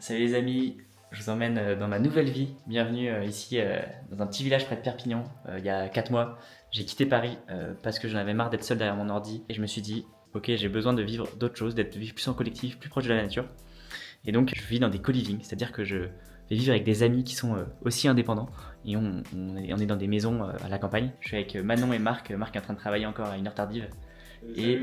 Salut les amis, je vous emmène dans ma nouvelle vie. Bienvenue ici dans un petit village près de Perpignan. Il y a 4 mois, j'ai quitté Paris parce que j'en avais marre d'être seul derrière mon ordi. Et je me suis dit, ok, j'ai besoin de vivre d'autres choses, d'être vivre plus en collectif, plus proche de la nature. Et donc je vis dans des co-living, c'est-à-dire que je vais vivre avec des amis qui sont aussi indépendants. Et on est dans des maisons à la campagne. Je suis avec Manon et Marc. Marc est en train de travailler encore à une heure tardive. Et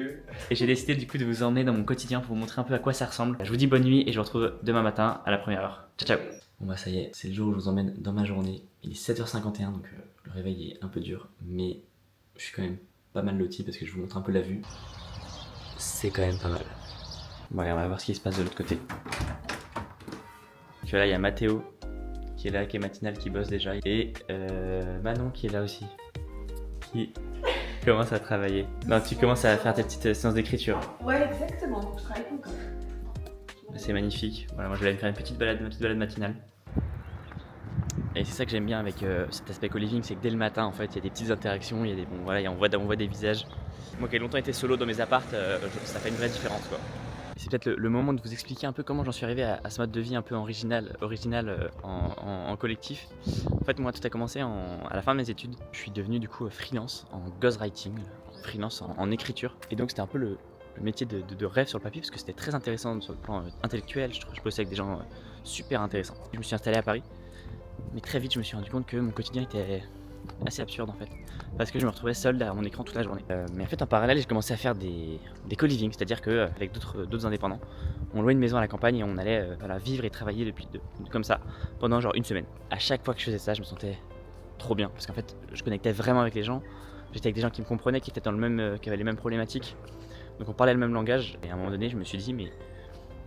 j'ai décidé du coup de vous emmener dans mon quotidien pour vous montrer un peu à quoi ça ressemble. Je vous dis bonne nuit et je vous retrouve demain matin à la première heure. Ciao ciao. Bon bah ça y est, c'est le jour où je vous emmène dans ma journée. Il est 7h51 donc le réveil est un peu dur, mais je suis quand même pas mal loti parce que je vous montre un peu la vue. C'est quand même pas mal. Bon allez, on va voir ce qui se passe de l'autre côté. Tu vois là, il y a Mathéo qui est là, qui est matinal, qui bosse déjà, et Manon qui est là aussi, qui commence à travailler. Non, tu commences à faire tes petites séances d'écriture. Ouais, exactement. Donc je travaille tout le temps. C'est magnifique. Voilà, moi je vais aller me faire une petite balade matinale. Et c'est ça que j'aime bien avec cet aspect co-living, c'est que dès le matin en fait il y a des petites interactions, il y a des bon voilà, on voit des visages. Moi qui ai longtemps été solo dans mes apparts, ça fait une vraie différence quoi. Et c'est peut-être le moment de vous expliquer un peu comment j'en suis arrivé à ce mode de vie un peu original en collectif. En fait moi tout a commencé à la fin de mes études. Je suis devenu du coup freelance en ghostwriting, freelance en écriture. Et donc c'était un peu le métier de rêve sur le papier parce que c'était très intéressant sur le plan intellectuel. Je bossais avec des gens super intéressants. Je me suis installé à Paris, mais très vite je me suis rendu compte que mon quotidien était assez absurde en fait, parce que je me retrouvais seul derrière mon écran toute la journée. Mais en fait en parallèle j'ai commencé à faire des co-living, c'est-à-dire qu'avec d'autres indépendants, on louait une maison à la campagne et on allait vivre et travailler comme ça pendant genre une semaine. À chaque fois que je faisais ça je me sentais trop bien, parce qu'en fait je connectais vraiment avec les gens, j'étais avec des gens qui me comprenaient, qui étaient qui avaient les mêmes problématiques, donc on parlait le même langage. Et à un moment donné je me suis dit mais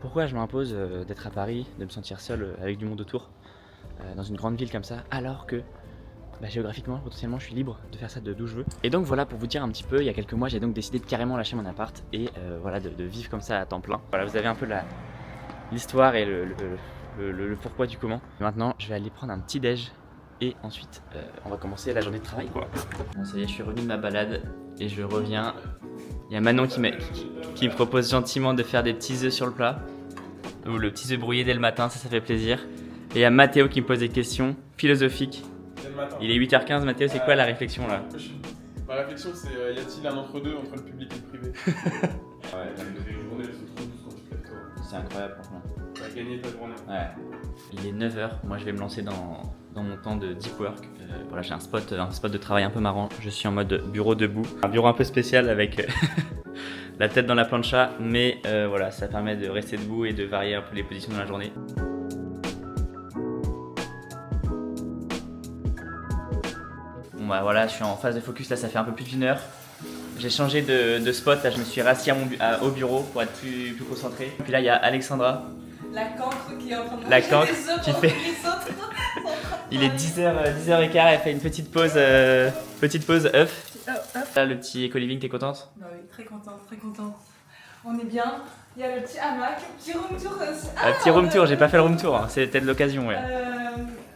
pourquoi je m'impose d'être à Paris, de me sentir seul avec du monde autour, dans une grande ville comme ça, alors que géographiquement, potentiellement, je suis libre de faire ça d'où je veux. Et donc voilà, pour vous dire un petit peu, il y a quelques mois, j'ai donc décidé de carrément lâcher mon appart et voilà, de vivre comme ça à temps plein. Voilà, vous avez un peu l'histoire et le pourquoi du comment. Maintenant, je vais aller prendre un petit déj et ensuite, on va commencer la journée de travail, quoi. Bon, ça y est, je suis revenu de ma balade et je reviens. Il y a Manon qui me propose gentiment de faire des petits œufs sur le plat, ou le petit œuf brouillé dès le matin, ça fait plaisir. Et il y a Mathéo qui me pose des questions philosophiques. Il est 8h15, Mathéo, c'est quoi la réflexion là? Ma réflexion c'est y a-t-il un entre-deux entre le public et le privé? Ouais, les journées elles sont trop douces quand tu te lèves tôt. C'est incroyable franchement. T'as gagné ta journée. Ouais. Il est 9h, moi je vais me lancer dans mon temps de deep work. Voilà, j'ai un spot de travail un peu marrant. Je suis en mode bureau debout. Un bureau un peu spécial avec la tête dans la plancha, mais voilà, ça permet de rester debout et de varier un peu les positions dans la journée. Bon bah voilà, je suis en phase de focus là, ça fait un peu plus d'1 heure. J'ai changé de spot, là je me suis rassis au bureau pour être plus concentré. Puis là il y a Alexandra. La cancre qui est en train de La manger cancre des œufs qui pendant fait- que les autres. Il est 10h15, elle fait une petite pause œuf. Là le petit éco-living, t'es contente? Bah oui, très contente, très contente. On est bien. Il y a le petit hamac, petit room tour aussi. Petit room tour, j'ai pas fait le room tour, hein. C'était de l'occasion, ouais.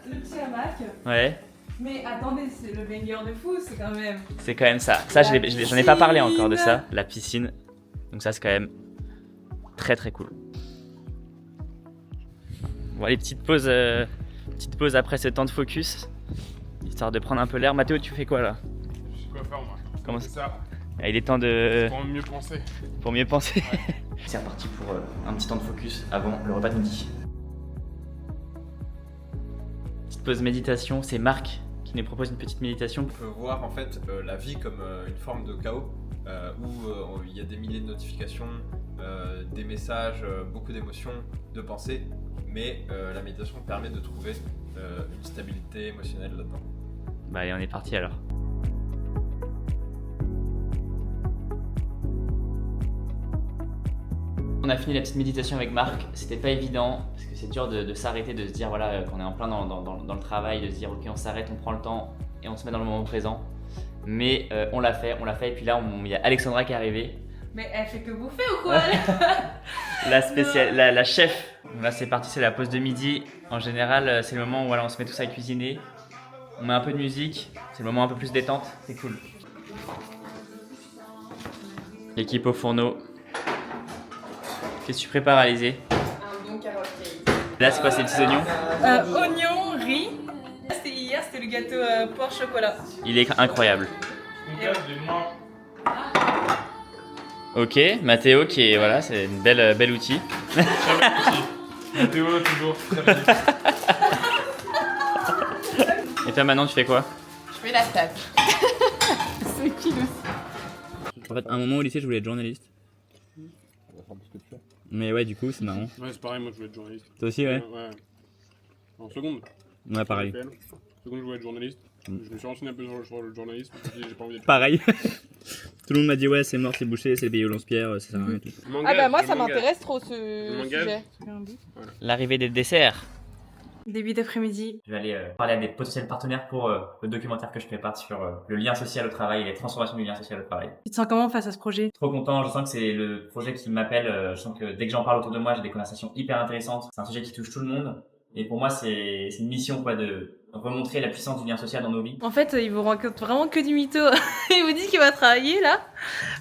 Le petit hamac. Ouais, Mais attendez, c'est le banger de fou, c'est quand même. c'est quand même ça. Ça, j'en ai pas parlé encore de ça, la piscine. Donc ça, c'est quand même très très cool. Bon, les petites pauses après ce temps de focus, histoire de prendre un peu l'air. Mathéo, tu fais quoi là? Je suis coiffeur moi. Comment C'est ça? Il est temps de... Pour mieux penser. Pour mieux penser. Ouais. C'est reparti pour un petit temps de focus avant le repas de midi. Petite pause méditation, c'est Marc qui nous propose une petite méditation. On peut voir en fait la vie comme une forme de chaos où il y a des milliers de notifications, des messages, beaucoup d'émotions, de pensées, mais la méditation permet de trouver une stabilité émotionnelle là-dedans. Bah allez, on est parti alors. On a fini la petite méditation avec Marc, c'était pas évident parce que c'est dur de s'arrêter, de se dire voilà qu'on est en plein dans le travail, de se dire ok on s'arrête, on prend le temps et on se met dans le moment présent. Mais on l'a fait et puis là il y a Alexandra qui est arrivée. Mais elle fait que bouffer ou quoi? La chef. Donc là c'est parti, c'est la pause de midi. En général c'est le moment où voilà, on se met tous à cuisiner. On met un peu de musique, c'est le moment un peu plus détente, c'est cool. L'équipe au fourneau. Qu'est-ce que tu prépares, Alizé? Un bon carrot cake. Là, c'est quoi ces petits oignons? Oignon, riz. C'était hier, c'était le gâteau porc chocolat. Il est incroyable. Ok, Mathéo qui est, voilà, c'est une belle outil. Mathéo, toujours très bien. Et toi maintenant tu fais quoi? Je fais la table. C'est qui le... En fait, à un moment au lycée je voulais être journaliste. Mais ouais, du coup c'est marrant. Ouais, c'est pareil, moi je voulais être journaliste. Toi aussi, ouais? Ouais. En seconde. Ouais, pareil. En seconde, je voulais être journaliste. Je me suis renseigné un peu sur le journalisme. J'ai pas envie d'être. Pareil. Tout le monde m'a dit ouais, c'est mort, c'est bouché, c'est le pays au lance-pierre, ça sert à rien et tout. Ah bah moi ça m'intéresse trop ce sujet. L'arrivée des desserts. Début d'après-midi. Je vais aller parler à des potentiels partenaires pour le documentaire que je prépare sur le lien social au travail et les transformations du lien social au travail. Tu te sens comment face à ce projet? Trop content, je sens que c'est le projet qui m'appelle, je sens que dès que j'en parle autour de moi, j'ai des conversations hyper intéressantes. C'est un sujet qui touche tout le monde et pour moi c'est une mission quoi de remontrer la puissance du lien social dans nos vies. En fait, il vous raconte vraiment que du mytho. Il vous dit qu'il va travailler là,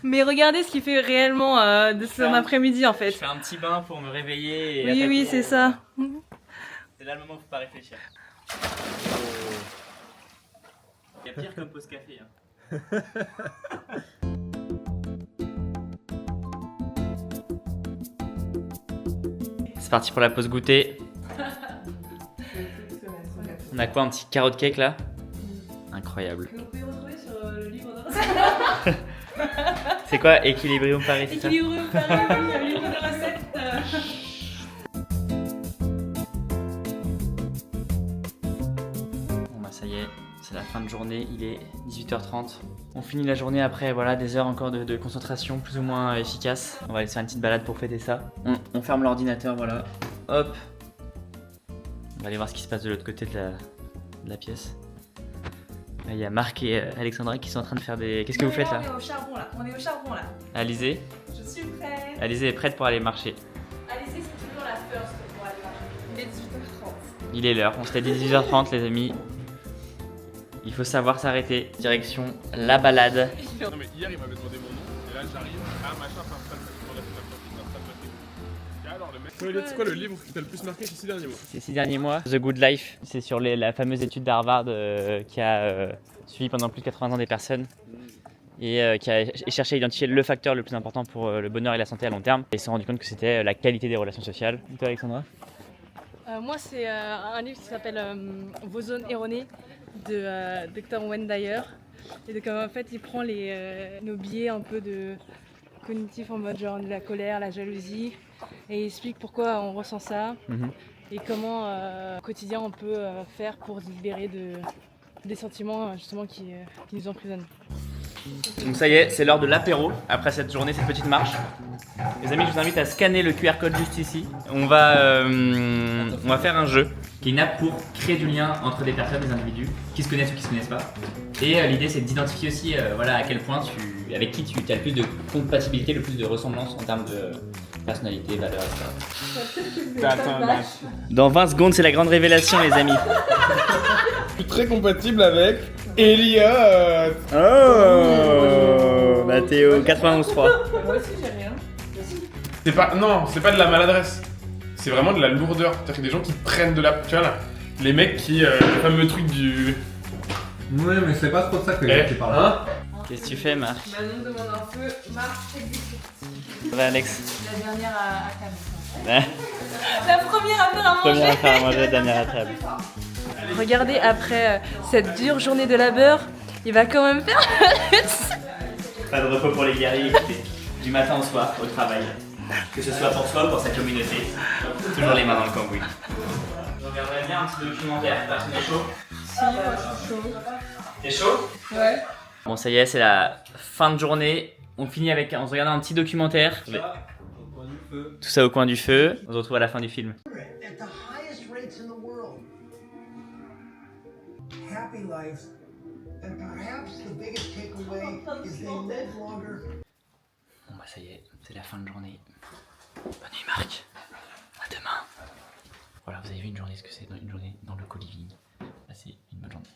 mais regardez ce qu'il fait réellement de son après-midi en fait. Je fais un petit bain pour me réveiller. Et Oui, oui, c'est ça. C'est là le moment où il faut pas réfléchir. Il y a pire que pause café. Hein. C'est parti pour la pause goûter. On a quoi, un petit carotte cake là? Incroyable. Vous pouvez retrouver sur le livre de recettes. C'est quoi, Equilibrium Paris, c'est ça? Equilibrium Paris, le livre de recettes. Bon bah ça y est, c'est la fin de journée, il est 18h30. On finit la journée après voilà, des heures encore de concentration plus ou moins efficaces. On va aller faire une petite balade pour fêter ça. On ferme l'ordinateur, voilà. Hop. On va aller voir ce qui se passe de l'autre côté de la pièce. Là, il y a Marc et Alexandra qui sont en train de faire des... Qu'est-ce que vous faites là? On est au charbon là. On est au charbon là. Alizé? Je suis prête. Alizé est prête pour aller marcher. Alizé, c'est toujours la first pour aller marcher. Il est 18h30. Il est l'heure, on s'était dit 18h30 les amis. Il faut savoir s'arrêter. Direction la balade. Non, mais hier il m'avait demandé mon nom, et là j'arrive, machin, alors le mec. C'est quoi le livre qui t'a le plus marqué ces 6 derniers mois? Ces 6 derniers mois, The Good Life, c'est sur la fameuse étude d'Harvard qui a suivi pendant plus de 80 ans des personnes et qui a cherché à identifier le facteur le plus important pour le bonheur et la santé à long terme. Et ils se sont rendus compte que c'était la qualité des relations sociales. Et toi Alexandra? Moi, c'est un livre qui s'appelle Vos zones erronées de Dr. Wayne Dyer. Et donc, en fait, il prend nos biais un peu de cognitifs en mode genre de la colère, la jalousie, et il explique pourquoi on ressent ça et comment au quotidien on peut faire pour se libérer des sentiments justement qui nous emprisonnent. Donc ça y est, c'est l'heure de l'apéro après cette journée, cette petite marche. Les amis, je vous invite à scanner le QR code juste ici. On va faire un jeu qui est une app pour créer du lien entre des personnes, des individus qui se connaissent ou qui se connaissent pas. Et l'idée c'est d'identifier aussi voilà, à quel point avec qui tu as le plus de compatibilité, le plus de ressemblance en termes de personnalité, valeurs, etc. Dans 20 secondes, c'est la grande révélation les amis. Je suis très compatible avec Elliot. Oh Mathéo, 91.3. Moi aussi, j'ai rien. C'est pas de la maladresse. C'est vraiment de la lourdeur. C'est-à-dire qu'il y a des gens qui prennent de la... Tu vois là, les mecs qui... le fameux truc du... Ouais, mais c'est pas trop de ça que tu parles. Hein? Qu'est-ce que tu fais Marc? Manon demande un peu, Marc exécute. Ça va Alex? La dernière à table. Ouais. La première à faire à manger. Première à faire à manger, la dernière à table. Regardez, après cette dure journée de labeur, il va quand même faire... Pas de repos pour les guerriers, du matin au soir, au travail. Que ce soit pour soi ou pour sa communauté. Toujours les mains dans le cambouis. Je regarderais bien un petit documentaire, t'es chaud? Si, moi je suis chaud. T'es chaud? Ouais. Bon ça y est, c'est la fin de journée. On finit en se regardant un petit documentaire. Tout ça au coin du feu. On se retrouve à la fin du film. At the highest rates in the world. Happy lives, and perhaps the biggest takeaway is they live longer. Bon bah ça y est, c'est la fin de journée. Bonne nuit Marc. À demain. Voilà, vous avez vu une journée, ce que c'est une journée dans le co-living. Passez une bonne journée.